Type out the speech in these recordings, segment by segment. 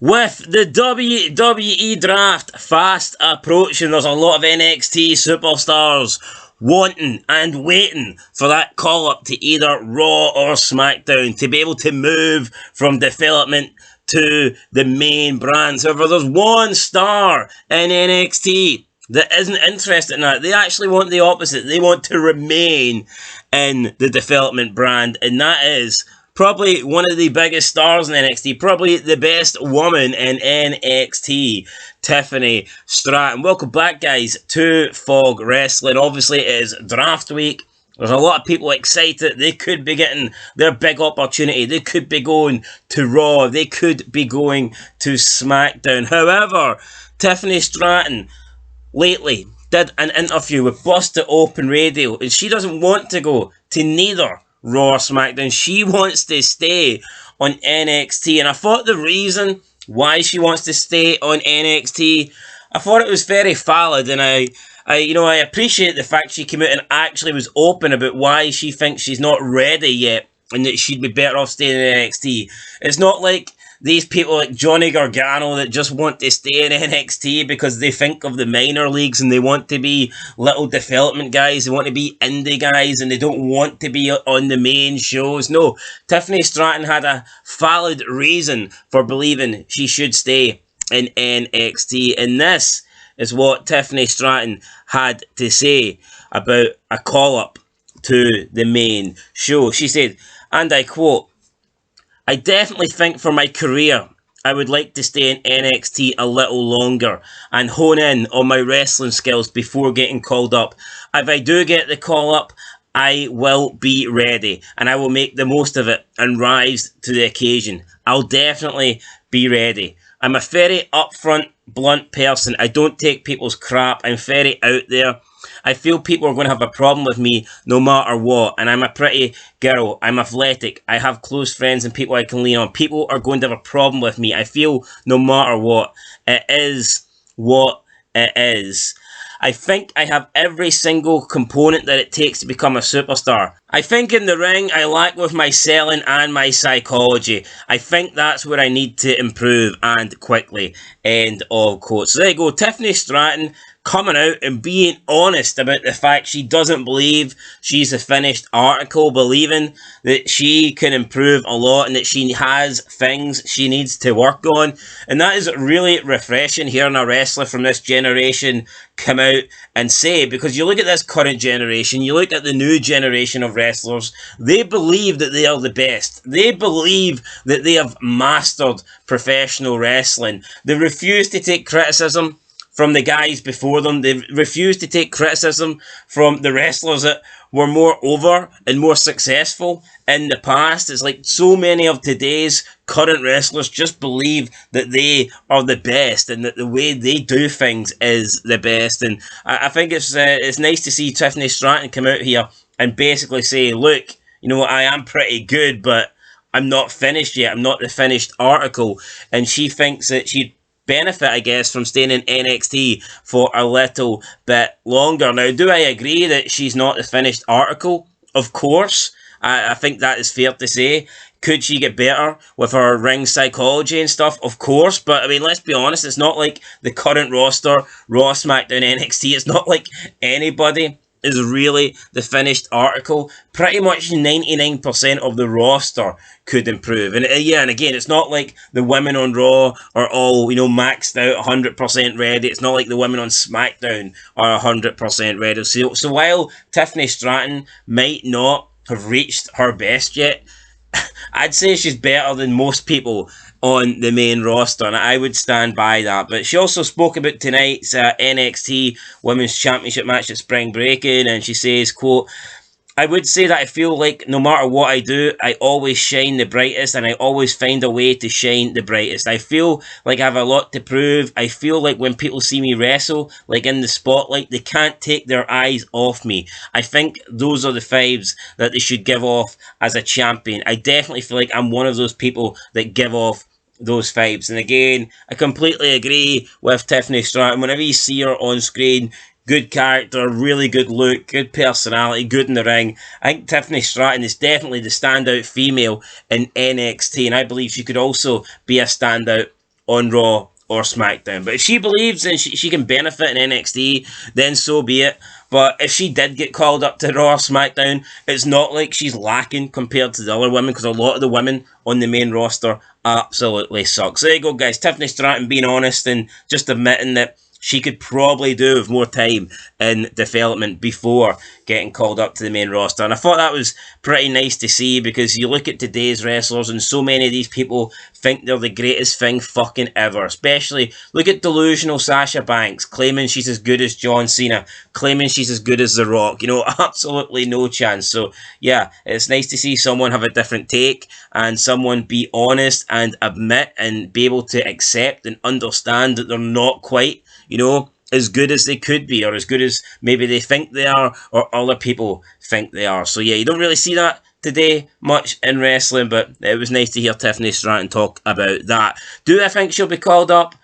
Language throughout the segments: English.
With the WWE draft fast approaching, there's a lot of NXT superstars wanting and waiting for that call up to either Raw or SmackDown to be able to move from development to the main brands. However, there's one star in NXT that isn't interested in that. They actually want the opposite. They want to remain in the development brand, and that is probably one of the biggest stars in NXT, probably the best woman in NXT, Tiffany Stratton. Welcome back, guys, to Fog Wrestling. Obviously, it is draft week. There's a lot of people excited. They could be getting their big opportunity. They could be going to Raw. They could be going to SmackDown. However, Tiffany Stratton lately did an interview with Busted Open Radio, and she doesn't want to go to neither Raw or SmackDown. She wants to stay on NXT, and I thought the reason why she wants to stay on NXT, I thought it was very valid, and I appreciate the fact she came out and actually was open about why she thinks she's not ready yet and that she'd be better off staying in NXT. It's not like these people like Johnny Gargano that just want to stay in NXT because they think of the minor leagues and they want to be little development guys, they want to be indie guys, and they don't want to be on the main shows. No, Tiffany Stratton had a valid reason for believing she should stay in NXT, and this is what Tiffany Stratton had to say about a call-up to the main show. She said, and I quote, "I definitely think for my career, I would like to stay in NXT a little longer and hone in on my wrestling skills before getting called up. If I do get the call up, I will be ready and I will make the most of it and rise to the occasion. I'll definitely be ready. I'm a very upfront, blunt person. I don't take people's crap. I'm very out there. I feel people are going to have a problem with me no matter what. And I'm a pretty girl. I'm athletic. I have close friends and people I can lean on. People are going to have a problem with me. I feel no matter what. It is what it is. I think I have every single component that it takes to become a superstar. I think in the ring, I lack with my selling and my psychology. I think that's where I need to improve, and quickly." End of quote. So there you go. Tiffany Stratton coming out and being honest about the fact she doesn't believe she's a finished article, believing that she can improve a lot and that she has things she needs to work on. And that is really refreshing hearing a wrestler from this generation come out and say, because you look at this current generation, you look at the new generation of wrestlers, they believe that they are the best. They believe that they have mastered professional wrestling. They refuse to take criticism from the guys before them. They refuse to take criticism from the wrestlers that were more over and more successful in the past. It's like so many of today's current wrestlers just believe that they are the best and that the way they do things is the best. And I think it's nice to see Tiffany Stratton come out here and basically say, look, you know, I am pretty good, but I'm not finished yet. I'm not the finished article. And she thinks that she'd benefit, I guess, from staying in NXT for a little bit longer. Now, do I agree that she's not the finished article? Of course. I think that is fair to say. Could she get better with her ring psychology and stuff? Of course. But, I mean, let's be honest, it's not like the current roster, Raw, SmackDown, NXT. It's not like anybody is really the finished article. Pretty much 99% of the roster could improve. And and again, it's not like the women on Raw are all, maxed out, 100% ready. It's not like the women on SmackDown are 100% ready. So while Tiffany Stratton might not have reached her best yet, I'd say she's better than most people on the main roster, and I would stand by that. But she also spoke about tonight's NXT Women's Championship match at Spring Breaking, and she says, quote, "I would say that I feel like no matter what I do, I always shine the brightest, and I always find a way to shine the brightest. I feel like I have a lot to prove. I feel like when people see me wrestle, like in the spotlight, they can't take their eyes off me. I think those are the vibes that they should give off as a champion. I definitely feel like I'm one of those people that give off those vibes." And again, I completely agree with Tiffany Stratton. Whenever you see her on screen, good character, really good look, good personality, good in the ring. I think Tiffany Stratton is definitely the standout female in NXT, and I believe she could also be a standout on Raw or SmackDown. But if she believes and she can benefit in NXT, then so be it. But if she did get called up to Raw or SmackDown, it's not like she's lacking compared to the other women, because a lot of the women on the main roster absolutely suck. So there you go, guys. Tiffany Stratton being honest and just admitting that she could probably do with more time in development before getting called up to the main roster. And I thought that was pretty nice to see, because you look at today's wrestlers and so many of these people think they're the greatest thing fucking ever. Especially, look at delusional Sasha Banks claiming she's as good as John Cena, claiming she's as good as The Rock. You know, absolutely no chance. So yeah, it's nice to see someone have a different take and someone be honest and admit and be able to accept and understand that they're not quite, you know, as good as they could be, or as good as maybe they think they are, or other people think they are. So yeah, you don't really see that today much in wrestling, but it was nice to hear Tiffany Stratton talk about that. Do I think she'll be called up?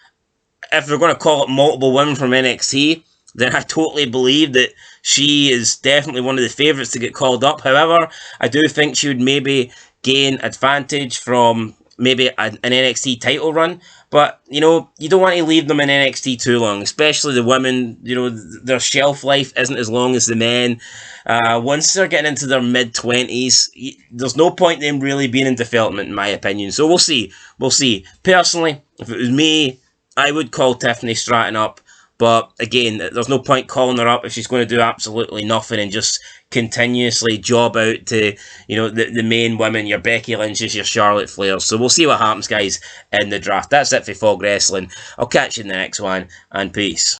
If we're going to call up multiple women from NXT, then I totally believe that she is definitely one of the favourites to get called up. However, I do think she would maybe gain advantage from maybe an NXT title run. But, you know, you don't want to leave them in NXT too long, especially the women. You know, their shelf life isn't as long as the men. Once they're getting into their mid-20s, there's no point in them really being in development, in my opinion. So we'll see. We'll see. Personally, if it was me, I would call Tiffany Stratton up. But again, there's no point calling her up if she's going to do absolutely nothing and just continuously job out to, you know, the main women, your Becky Lynch's, your Charlotte Flairs. So we'll see what happens, guys, in the draft. That's it for Fog Wrestling. I'll catch you in the next one, and peace.